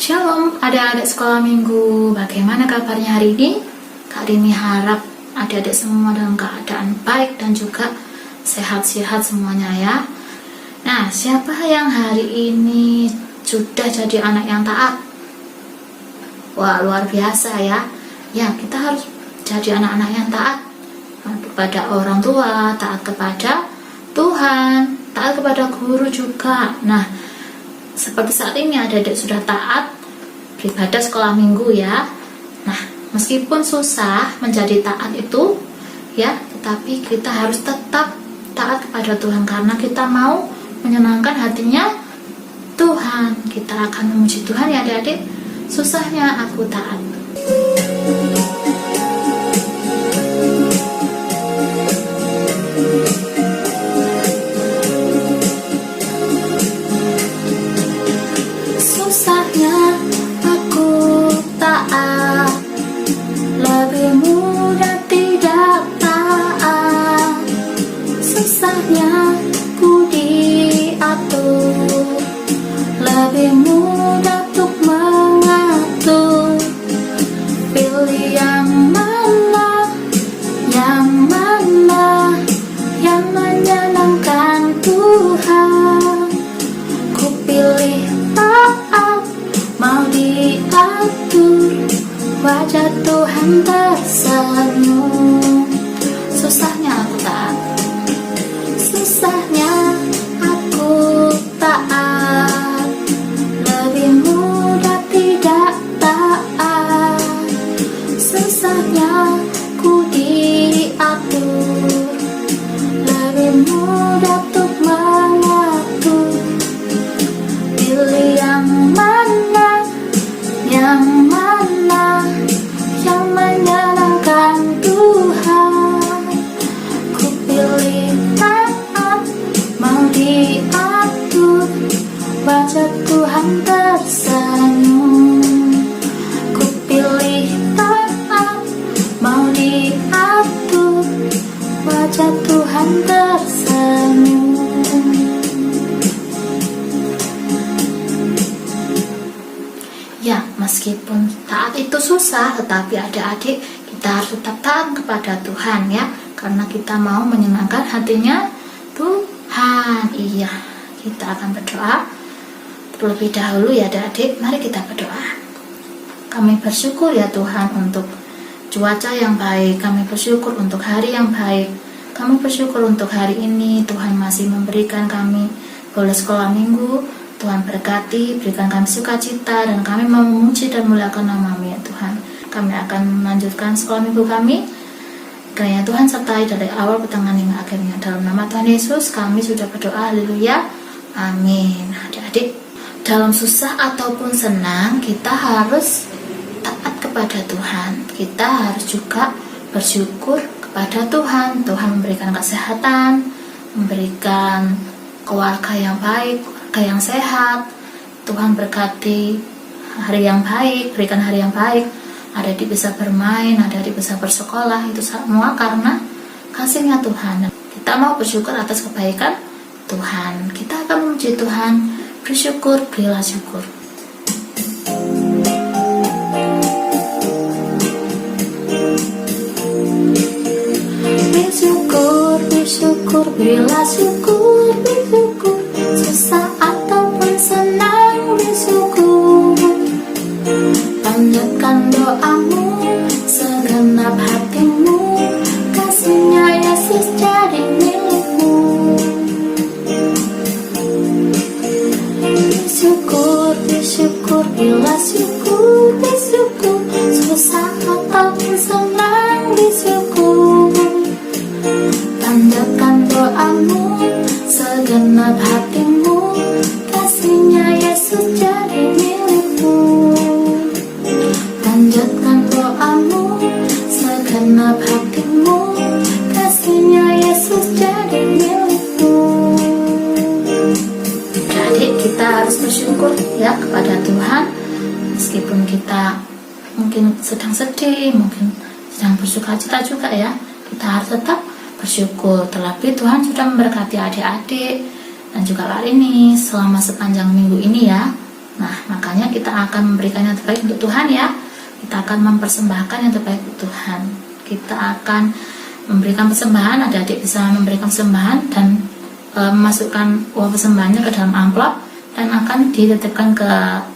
Shalom adik-adik sekolah minggu, bagaimana kabarnya hari ini? Kak Rini harap adik-adik semua dalam keadaan baik dan juga sehat-sehat semuanya ya. Nah, siapa yang hari ini sudah jadi anak yang taat? Wah, luar biasa ya. Ya, kita harus jadi anak-anak yang taat kepada orang tua, taat kepada Tuhan, taat kepada guru juga. Nah, seperti saat ini adik-adik sudah taat beribadah sekolah minggu ya. Nah, meskipun susah menjadi taat itu ya, tetapi kita harus tetap taat kepada Tuhan karena kita mau menyenangkan hatinya Tuhan. Kita akan memuji Tuhan ya adik-adik. Susahnya aku taat. Susahnya aku taat, lebih mudah tidak taat. Susahnya ku diatur, lebih mudah untuk mengatur. Pilih yang mana, yang mana yang menyenangkan Tuhan. Ku pilih taat, mau diatur, wajah Tuhan tersenyum. Susahnya aku taat, susahnya aku taat, lebih mudah tidak taat. Susahnya ku diatur, lebih mudah untuk mengatur. Pilih yang mana, yang mana yang menyenangkan Tuhan. Ku pilih taat, mau diatur, wajah Tuhan tersenyum. Ku pilih taat, mau diatur, wajah Tuhan tersenyum. Ya, meskipun taat itu susah, tetapi adik-adik kita harus tetap taat kepada Tuhan ya, karena kita mau menyenangkan hatinya Tuhan. Iya, kita akan berdoa terlebih dahulu ya adik-adik. Mari kita berdoa. Kami bersyukur ya Tuhan untuk cuaca yang baik, kami bersyukur untuk hari yang baik, kami bersyukur untuk hari ini Tuhan masih memberikan kami boleh sekolah minggu. Tuhan berkati, berikan kami sukacita, dan kami mau memuji dan memuliakan nama-Mu ya Tuhan. Kami akan melanjutkan sekolah minggu kami. Kiranya Tuhan sertai dari awal, pertengahan hingga akhirnya. Dalam nama Tuhan Yesus kami sudah berdoa, haleluya, amin. Adik-adik, dalam susah ataupun senang kita harus taat kepada Tuhan. Kita harus juga bersyukur kepada Tuhan. Tuhan memberikan kesehatan, memberikan keluarga yang baik, keluarga yang sehat. Tuhan berkati hari yang baik, berikan hari yang baik. Adik-adik bisa bermain, adik-adik bisa bersekolah. Itu semua karena kasihnya Tuhan. Kita mau bersyukur atas kebaikan Tuhan. Kita akan memuji Tuhan. Bersyukur, berilah syukur. Bersyukur, bersyukur, berilah syukur, bersyukur. Susah ataupun senang, bersyukur. Panjatkan doamu, segenap hatimu, kasihnya Yesus jadi milikmu. Bersyukur, bersyukur, bila syukur, bersyukur. Susah ataupun senang, bersyukur. Panjatkan doamu, segenap hatimu, kasihnya Yesus jadi milikmu. Panjatkan doamu, segenap hatimu, kasihnya Yesus jadi milikmu. Jadi kita harus bersyukur ya kepada Tuhan. Meskipun kita mungkin sedang sedih, mungkin sedang bersukacita juga ya, kita harus tetap bersyukur. Terlebih Tuhan sudah memberkati adik-adik dan juga Kak Rini selama sepanjang minggu ini ya. Nah, makanya kita akan memberikan yang terbaik untuk Tuhan ya. Kita akan mempersembahkan yang terbaik untuk Tuhan. Kita akan memberikan persembahan, adik-adik bisa memberikan persembahan dan memasukkan uang persembahannya ke dalam amplop dan akan dititipkan ke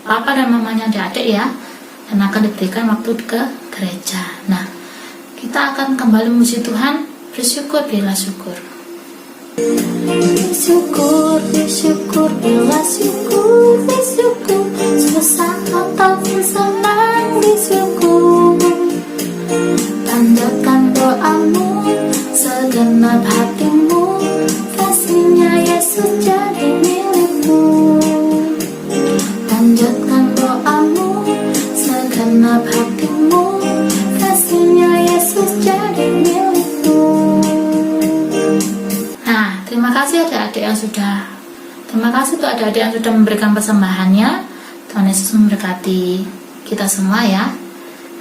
papa dan mamanya adik-adik ya, dan akan diberikan waktu ke gereja. Nah, kita akan kembali memuji Tuhan, bersyukur bila syukur. Bersyukur, bersyukur, bila syukur, bersyukur, susah ataupun senang, bersyukur. Panjatkan doamu, segenap hatimu, kasihnya Yesus jadi milikmu. Panjatkan doamu, segenap hatimu, kasihnya Yesus jadi milikmu. Nah, terima kasih adik-adik yang sudah memberikan persembahannya. Tuhan Yesus memberkati kita semua ya.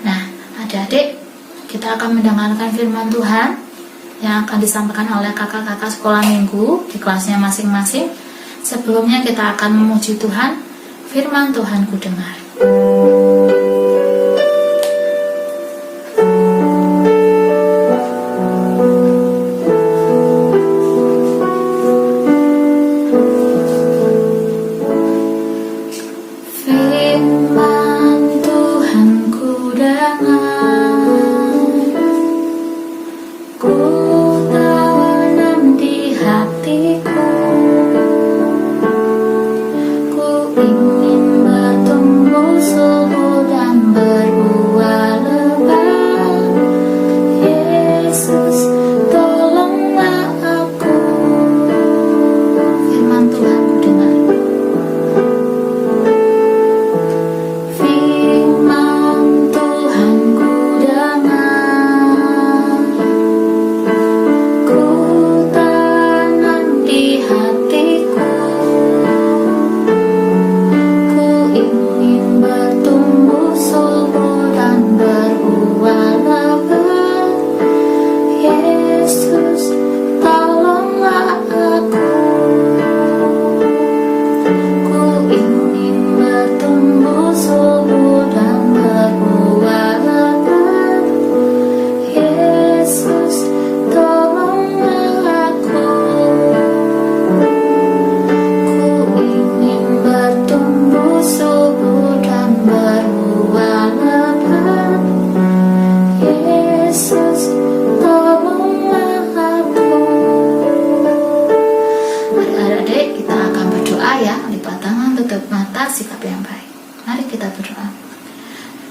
Nah, adik-adik, kita akan mendengarkan firman Tuhan yang akan disampaikan oleh kakak-kakak sekolah minggu di kelasnya masing-masing. Sebelumnya kita akan memuji Tuhan. Firman Tuhan ku dengar.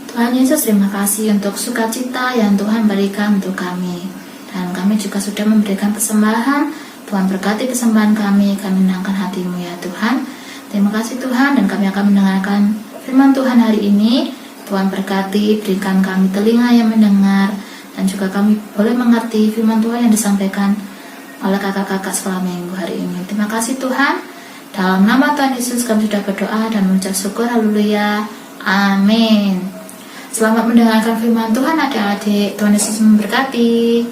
Tuhan Yesus, terima kasih untuk sukacita yang Tuhan berikan untuk kami. Dan kami juga sudah memberikan persembahan. Tuhan berkati persembahan kami menangkan hati-Mu ya Tuhan. Terima kasih Tuhan, dan kami akan mendengarkan firman Tuhan hari ini. Tuhan berkati, berikan kami telinga yang mendengar, dan juga kami boleh mengerti firman Tuhan yang disampaikan oleh kakak-kakak sekolah minggu hari ini. Terima kasih Tuhan. Dalam nama Tuhan Yesus kami sudah berdoa dan mengucap syukur. Haleluya. Amin. Selamat mendengarkan firman Tuhan adik-adik. Tuhan Yesus memberkati.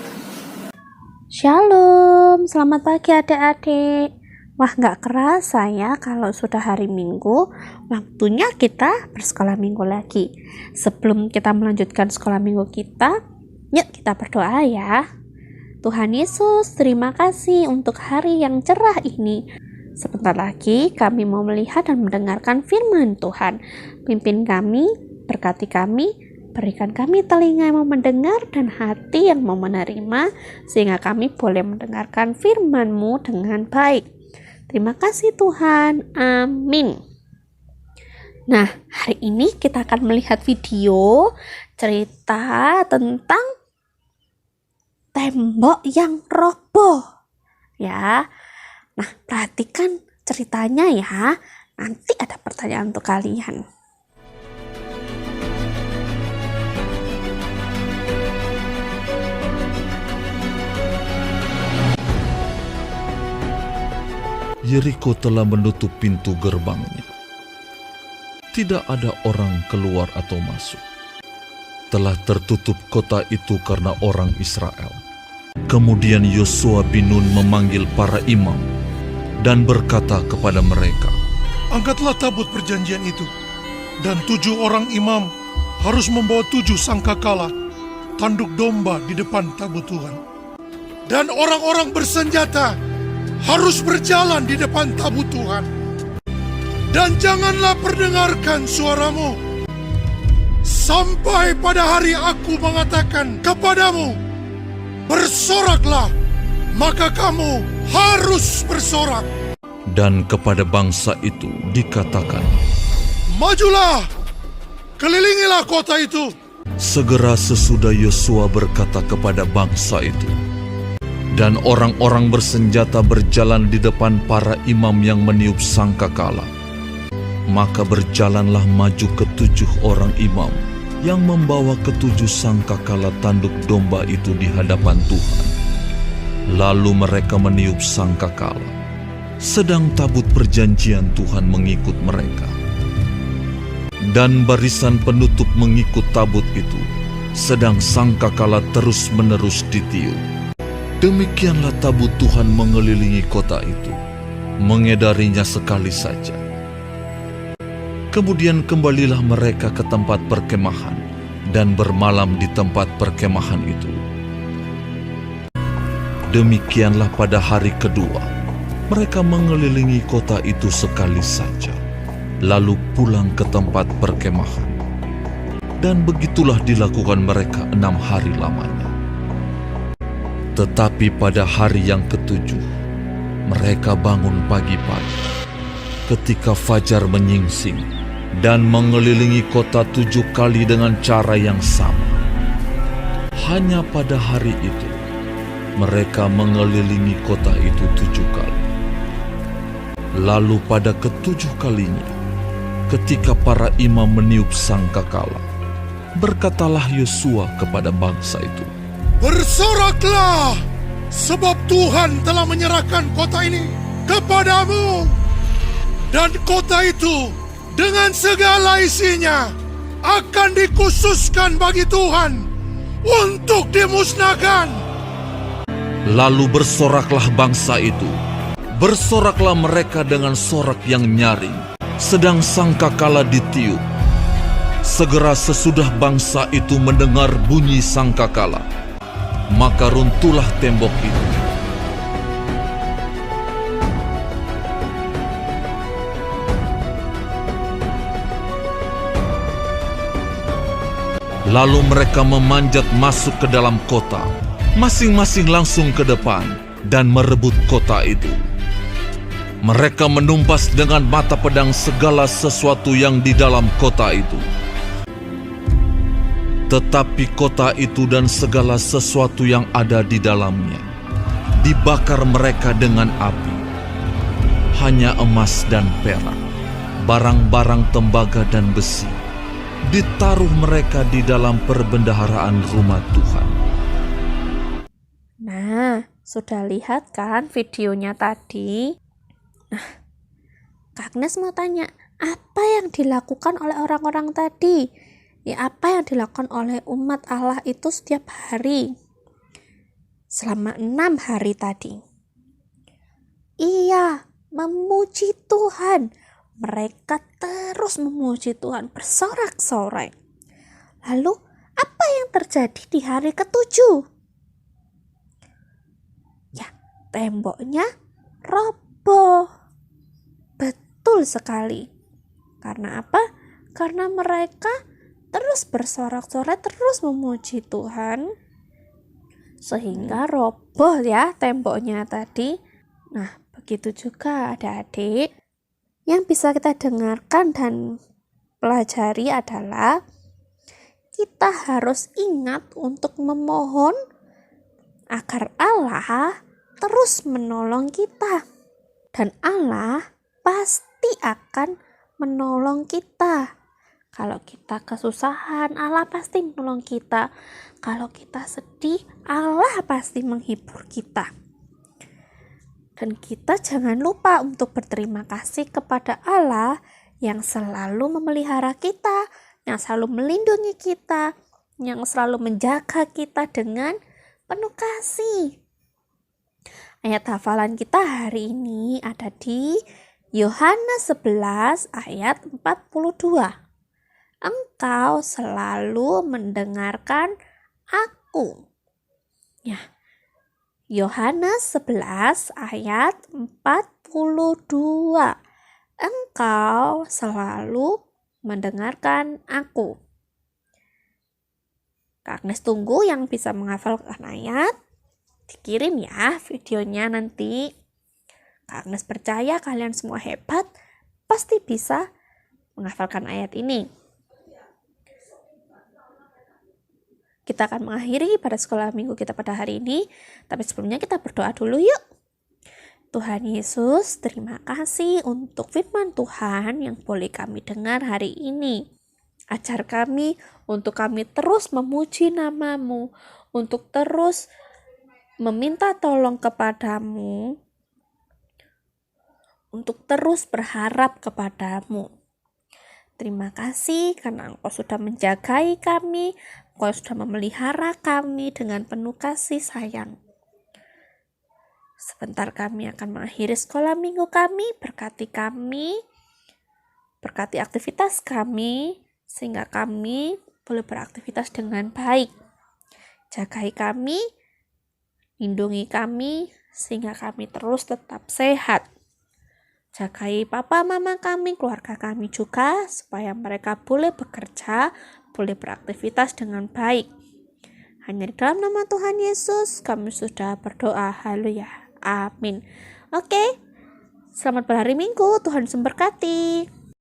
Shalom, selamat pagi adik-adik. Wah, gak kerasa ya kalau sudah hari Minggu, waktunya kita bersekolah minggu lagi. Sebelum kita melanjutkan sekolah minggu kita, yuk kita berdoa ya. Tuhan Yesus, terima kasih untuk hari yang cerah ini. Sebentar lagi kami mau melihat dan mendengarkan firman Tuhan. Pimpin kami, berkati kami, berikan kami telinga yang mau mendengar dan hati yang mau menerima, sehingga kami boleh mendengarkan firman-Mu dengan baik. Terima kasih Tuhan, amin. Nah, hari ini kita akan melihat video cerita tentang tembok yang roboh. Ya, nah perhatikan ceritanya ya, nanti ada pertanyaan untuk kalian. Yeriko telah menutup pintu gerbangnya. Tidak ada orang keluar atau masuk. Telah tertutup kota itu karena orang Israel. Kemudian Yosua bin Nun memanggil para imam dan berkata kepada mereka, Angkatlah tabut perjanjian itu, dan 7 orang imam harus membawa 7 sangkakala, tanduk domba di depan tabut Tuhan. Dan orang-orang bersenjata harus berjalan di depan tabut Tuhan. Dan janganlah perdengarkan suaramu sampai pada hari aku mengatakan kepadamu, bersoraklah, maka kamu harus bersorak. Dan kepada bangsa itu dikatakan, Majulah, kelilingilah kota itu. segera sesudah Yosua berkata kepada bangsa itu, dan orang-orang bersenjata berjalan di depan para imam yang meniup sangkakala. Maka berjalanlah maju ke-7 orang imam yang membawa ke-7 sangkakala tanduk domba itu di hadapan Tuhan. Lalu mereka meniup sangkakala, sedang tabut perjanjian Tuhan mengikut mereka. Dan barisan penutup mengikut tabut itu, sedang sangkakala terus-menerus ditiup. Demikianlah tabut Tuhan mengelilingi kota itu, mengedarinya sekali saja. Kemudian kembalilah mereka ke tempat perkemahan dan bermalam di tempat perkemahan itu. Demikianlah pada hari kedua, mereka mengelilingi kota itu sekali saja, lalu pulang ke tempat perkemahan. Dan begitulah dilakukan mereka 6 hari lamanya. Tetapi pada hari yang ke-7, mereka bangun pagi-pagi, ketika fajar menyingsing, dan mengelilingi kota 7 kali dengan cara yang sama. Hanya pada hari itu, mereka mengelilingi kota itu 7 kali. Lalu pada ke-7 kalinya, ketika para imam meniup sangkakala, berkatalah Yosua kepada bangsa itu, Bersoraklah, sebab Tuhan telah menyerahkan kota ini kepadamu. Dan kota itu dengan segala isinya akan dikhususkan bagi Tuhan untuk dimusnahkan. Lalu bersoraklah bangsa itu. Bersoraklah mereka dengan sorak yang nyaring, sedang sangkakala ditiup. Segera sesudah bangsa itu mendengar bunyi sangkakala, maka runtuhlah tembok itu. Lalu mereka memanjat masuk ke dalam kota, masing-masing langsung ke depan dan merebut kota itu. Mereka menumpas dengan mata pedang segala sesuatu yang di dalam kota itu. Tetapi kota itu dan segala sesuatu yang ada di dalamnya dibakar mereka dengan api. Hanya emas dan perak, barang-barang tembaga dan besi, ditaruh mereka di dalam perbendaharaan rumah Tuhan. Nah, sudah lihat kan videonya tadi? Nah, Kak Agnes mau tanya, apa yang dilakukan oleh orang-orang tadi? Ya, apa yang dilakukan oleh umat Allah itu setiap hari? Selama 6 hari tadi. Iya, memuji Tuhan. Mereka terus memuji Tuhan, bersorak-sorai. Lalu, apa yang terjadi di hari ke-7? Ya, temboknya roboh. Betul sekali. Karena apa? Karena mereka terus bersorak-sorai, terus memuji Tuhan, sehingga roboh ya temboknya tadi. Nah, begitu juga adik-adik. Yang bisa kita dengarkan dan pelajari adalah kita harus ingat untuk memohon agar Allah terus menolong kita. Dan Allah pasti akan menolong kita. Kalau kita kesusahan, Allah pasti menolong kita. Kalau kita sedih, Allah pasti menghibur kita. Dan kita jangan lupa untuk berterima kasih kepada Allah yang selalu memelihara kita, yang selalu melindungi kita, yang selalu menjaga kita dengan penuh kasih. Ayat hafalan kita hari ini ada di Yohanes 11 ayat 42. Engkau selalu mendengarkan aku. Ya. Yohanes 11 ayat 42. Engkau selalu mendengarkan aku. Kak Agnes tunggu yang bisa menghafalkan ayat. Dikirim ya videonya nanti. Kak Agnes percaya kalian semua hebat, pasti bisa menghafalkan ayat ini. Kita akan mengakhiri pada sekolah minggu kita pada hari ini, tapi sebelumnya kita berdoa dulu yuk. Tuhan Yesus, terima kasih untuk firman Tuhan yang boleh kami dengar hari ini. Ajar kami untuk kami terus memuji nama-Mu, untuk terus meminta tolong kepadamu, untuk terus berharap kepadamu. Terima kasih karena Engkau sudah menjagai kami, Engkau sudah memelihara kami dengan penuh kasih sayang. Sebentar kami akan mengakhiri sekolah minggu kami, berkati aktivitas kami, sehingga kami boleh beraktivitas dengan baik. Jagai kami, lindungi kami, sehingga kami terus tetap sehat. Jagai papa mama kami, keluarga kami juga, supaya mereka boleh bekerja, boleh beraktivitas dengan baik. Hanya di dalam nama Tuhan Yesus kami sudah berdoa. Haleluya. Amin. Oke. Selamat berhari Minggu. Tuhan memberkati.